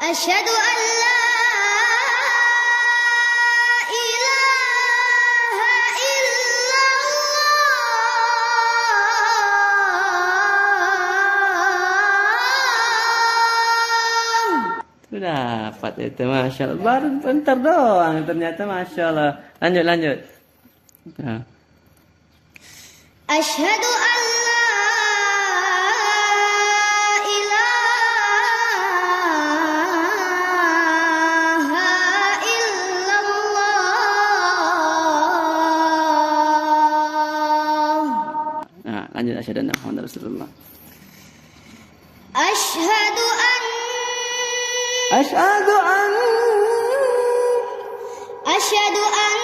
Asyhadu an la ilaha illallah. Sudah dapat itu, Masya Allah. Baru bentar doang ternyata, Masya Allah. Lanjut. Nah. Asyhadu an la ilaha illallah. Nah, lanjut asyhadu anna Muhammadar Rasulullah. Asyhadu an Asyhadu an Asyhadu an